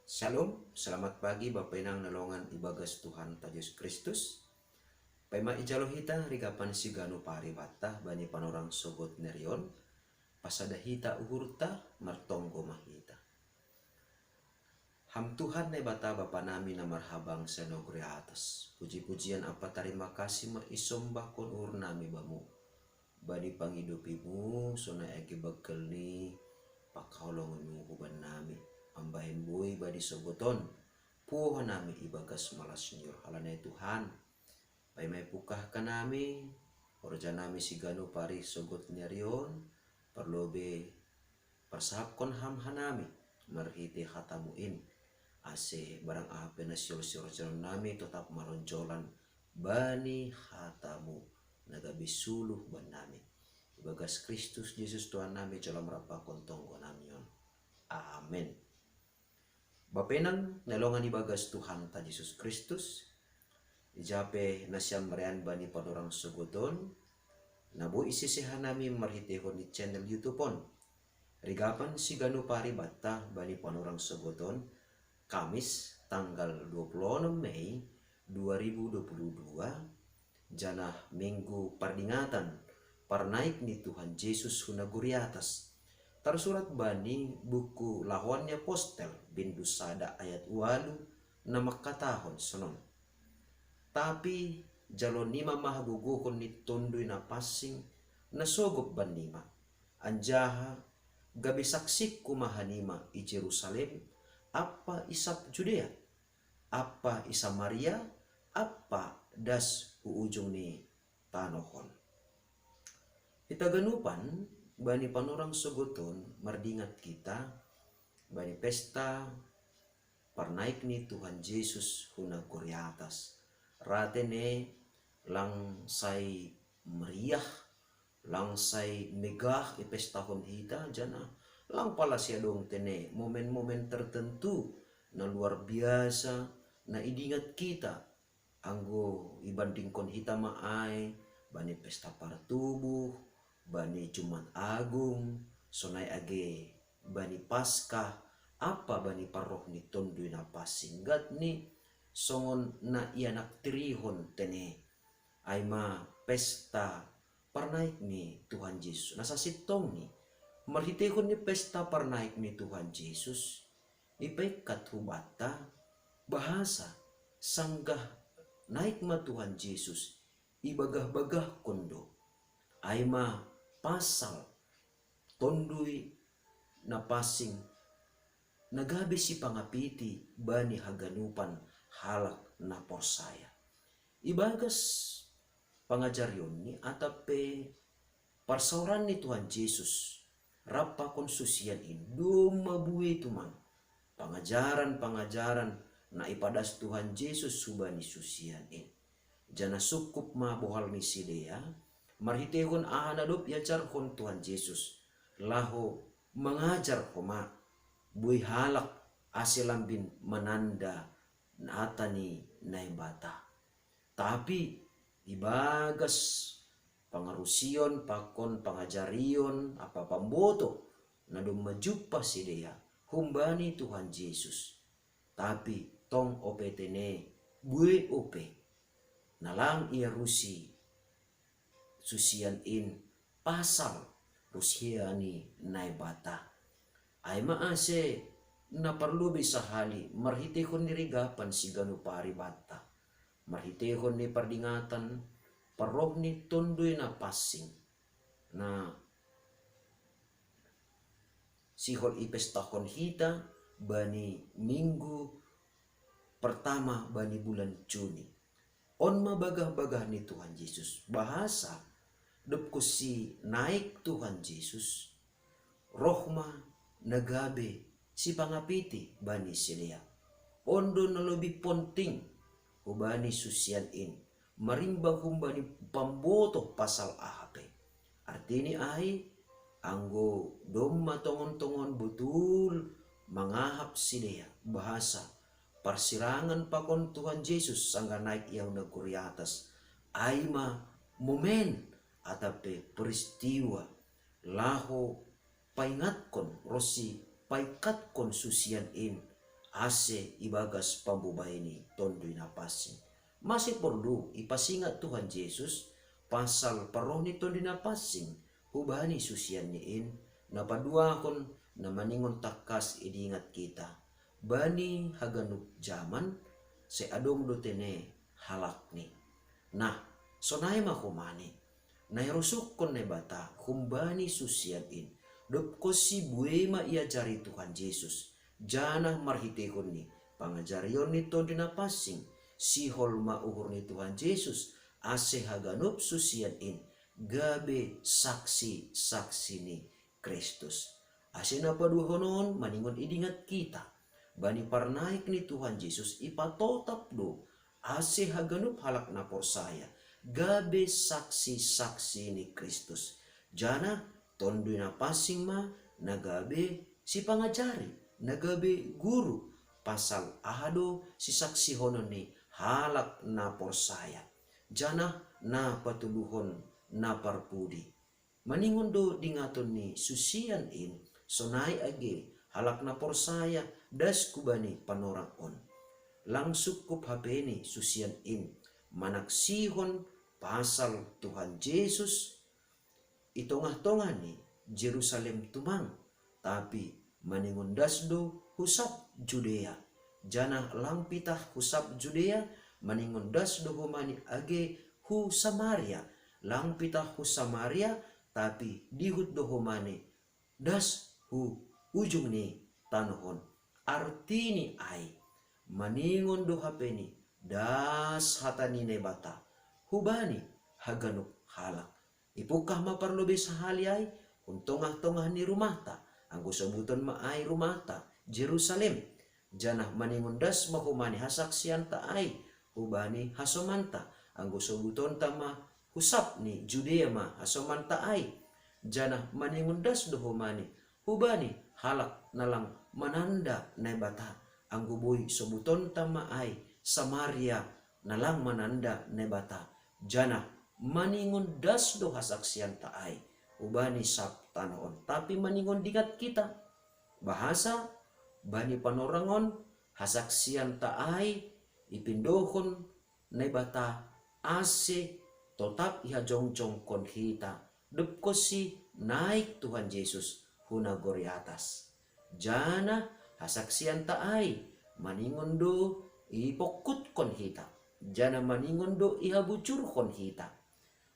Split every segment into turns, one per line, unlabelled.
Shalom, selamat pagi Bapak Inang nalongan ibagas Tuhan ta Yesus Kristus. Paima ijalo hita rigapan sigano paribata bani panorang sogot nerion. Pasada hita uhurta martonggo mahita. Ham Tuhan ne bata Bapa nami na marhabang sa nogre atas. Puji-pujian apa terima kasih ma isombah kon ur nami bamu. Bani pangidupimu sona eke bakal ni pakaulongan mo huban nami. Ambahin buhay badi sogoton. Puho nami ibagas malas nyor. Halanay Tuhan. Pay may pukah ka nami. Orja nami sigano pari sogot nyarion. Perlobe persahap kon ham hanami. Marhiti hatamuin. Ase barang apa na siyor-siyor nami tetap maronjolan. Bani hatamu. Nagabisuluh ban nami. Ibagas Kristus Yesus Tuhan nami dalam rapakon tonggo nami yon. Amen. Bapenan nalongan ibagas Tuhan ta Yesus Kristus. Ijape nasyam merian bani padorang sugodon. Nabu isisihan nami marhitehon di channel YouTube on. Rigapan si ganu pari bata bani padorang sugodon. Kamis tanggal 26 Mei 2022. Janah minggu pardingatan. Parnaik ni Tuhan Yesus hunaguri atas. Tersurat bani buku lawannya postel bindu sada ayat walu nama katahon sonon. Tapi jalon nima mahaguguhon ni tundui na passing nasogop ban nima. Anjaha gabi saksik kumahanima i Jerusalem apa isap Judea, apa isa Maria, apa das uujung ni tanohon. Itaganupan bani panorang sogoton mardingat kita bani pesta parnaik ni Tuhan Yesus huna kuri atas ratene langsai meriah langsai megah pesta hon hita jana lang pala siya dong tene momen-momen tertentu na luar biasa na idingat kita anggo ibandingkon hita maay bani pesta partubuh bani Jumat Agung, sonai age bani Paskah, apa bani paroh ni tondui na pasinggat ni songon na ianak trihon tene. Aima pesta parnaik ni Tuhan Yesus. Nasa sitong ni marhitehon ni pesta parnaik ni Tuhan Yesus. Ipaikat hubata bahasa sanggah naik ma Tuhan Yesus. Ibagah-bagah kondo. Aima pasal tondui na pasing nagabi si pangapiti bani haganupan halak na porsaya. Ibagas pangajaryon ni atape parsauran ni Tuhan Yesus rapa konsusian in dumabuhi tuman pangajaran na ipadas Tuhan Yesus subani susian in. Jana sukup ma bohal ni sidea marhitehon ahanadop yacar kon Tuhan Yesus. Laho mengajar koma buih halak asilambin menanda natani naibata. Tapi ibagas pangarusion pakon pangajarion apa pamboto nadum majupa sidea humbani Tuhan Yesus. Tapi tong opetene buih ope nalang ia rusi susian in pasal rusiani naibata. Ay maase na perlu bisa hali marhitehon ni rigapan si ganu paribata. Marhitehon ni pardingatan paroh ni tundoy na passing. Na sihol ipestahon hita bani minggu pertama bani bulan Juni. On mabagah-bagah ni Tuhan Yesus. Bahasa depko si naik Tuhan Yesus rohma nagabe si pangapiti bani silea ondo na lebih penting hubani susian in marimbang humbani pamboto pasal ahape artini ai anggo domma tongon-tongon betul mangahap silea bahasa persirangan pakon Tuhan Yesus sangga naik yang negeri atas aima momen atape peristiwa laho paingatkon rosi paikat kon susian in ase ibagas pambubay ni tondoy na passing. Masih perlu ipasingat Tuhan Yesus pasal paroh ni tondoy na passing hubani susian niin napadua kon na maningon takas idingat kita bani haganuk zaman se adong dotene halak ni. Nah, sonay makumani nairusuk kon ne bata kumbani susian in dop ko si buema ia jari Tuhan Yesus jana marhitekon ni pangajarion ni tondoy na passing si holma uhur ni Tuhan Yesus ase haganop susian in gabe saksi-saksi ni Kristus. Ase na paduhonon maningon idingat kita bani parnaik ni Tuhan Yesus ipatotap do ase haganop halak na porsaya gabe saksi-saksi ni Kristus. Jana tondoy na passing ma nagabe si pangajari nagabe guru pasal ahado si saksi honon ni halak na porsaya. Jana na patuluhon na parpudi. Maningon do dingaton ni susian in sonay age halak na porsaya das kubani panorang on. Langsung kup hapeni susian in manaksihon pasal Tuhan Yesus itongah-tongah ni Jerusalem tumang tapi maningon das do husap Judea. Jana lampitah husap Judea maningon das do humani age hu Samaria. Lampitah hu Samaria tapi dihut do humani das hu ujung ni tanohon. Artini ai maningon do hapeni das hatani ne bata hubani haganuk halak. Ipukah maparlobe sahali ay untongah-tongah ni rumata anggo sebuton maay rumata Jerusalem. Janah maningon das mahumani hasaksian ta ay hubani hasomanta anggo sebuton tama husap ni Judea ma hasomanta ay. Janah maningon das do humani hubani halak nalang mananda na bata anggo boy sebuton tama ay Samaria nalang mananda na bata. Janah maningon das do hasaksian ta ay ubani sap tanaon tapi maningon dikat kita bahasa bani panorangon hasaksian ta ay ipindohon na bata ase totap iha jongjong kon kita depko si naik Tuhan Yesus huna gori atas. Jana hasaksian ta ay maningon do ipokut kon kita. Jana maningon do iha bucur kon kita.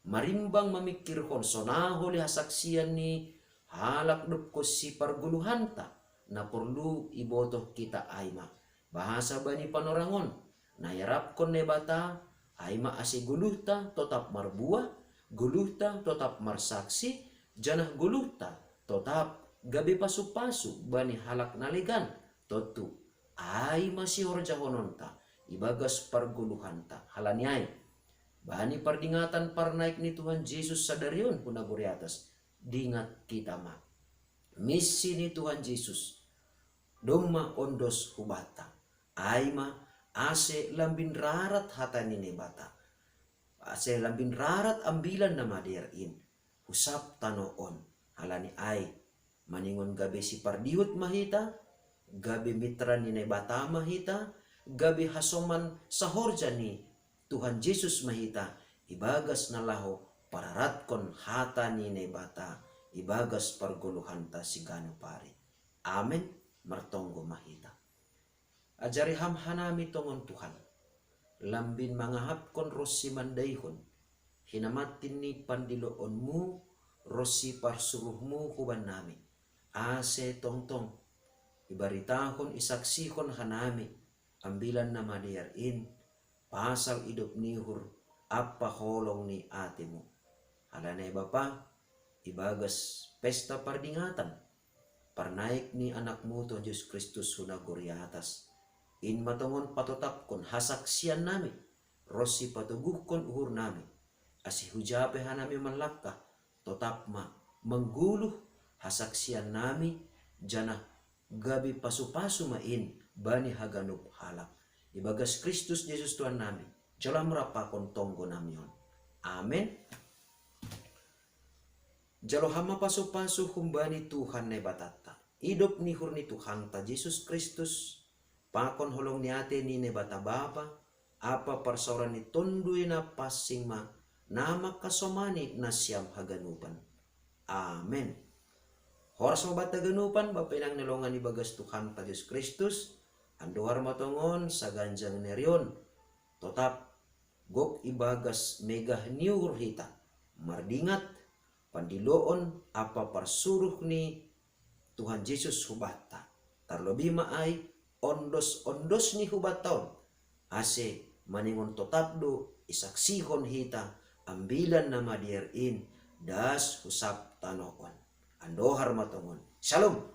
Marimbang mamikir kon sonahol hasaksian ni halak depko si parguluhanta na perlu ibotoh kita aima. Bahasa bani panorangon na yarap kon ne bata aima ase guluhta tetap marbuah, guluhta tetap marsaksi, janah guluhta tetap gabe pasu-pasu bani halak nalegan totu aima si horja hononta ibagas parguluhanta halani ay bani pardingatan parnaik ni Tuhan Yesus sadarion punaguri atas dingat kita ma misi ni Tuhan Yesus doma ondos hubata aima ase lambin rarat hatani ne bata ase lambin rarat ambilan na maderin husap tanoon halani ay maningon gabe si pardihut mahita gabe mitra ni ne bata mahita gabe hasoman sahorja ni Tuhan Yesus mahita ibagas na laho pararat kon hata ni ne bata ibagas parguluhanta sigano pare. Amen. Martonggo mahita. Ajari hamhanami tongon Tuhan. Lambin mangahap kon rosi mandaihon. Hinamatin ni pandiloonmu rosi parsuruhmu kuban nami. Ase tongtong. Ibaritahon isaksihon hanami. Ambilan na madiyarin. Pasal hidup nihur apa holong ni atimu. Halanay Bapa, ibagas pesta pardingatan. Parnaik ni anakmu Tuhan Yesus Kristus hunaguri atas. In matongon patotap kon hasaksian nami. Rosi patuguh kon uhur nami. Asi hujape hanami manlakka. Totap ma mengguluh hasaksian nami. Janah gabi pasu-pasu main bani haganup halak. Ibagas Kristus Yesus Tuhan nami. Jalan merapakon tonggo namion. Amen. Jalo hama pasu-pasu humbani Tuhan ne batata. Hidup nihur ni Tuhan ta Yesus Kristus. pakon holong ni ate ni ne bata bapa, apa persoalan ni tundui na passing ma, nama kasomani na siyam haganupan. Amen. Horas mo bata ganupan, bapinang nilongan ni bagas Tuhan pa Diyos Kristus, anduhar matongon sa ganjang neryon, totap gok ibagas megah niur hita, mardingat, pandiloon apa parsuruh ni Tuhan Yesus hubata. Terlebih maay ondos-ondos ni hubataon, ase maningon totapdo isaksihon hita, ambilan na madierin, das husap tanoon. Andohar matongon. Shalom.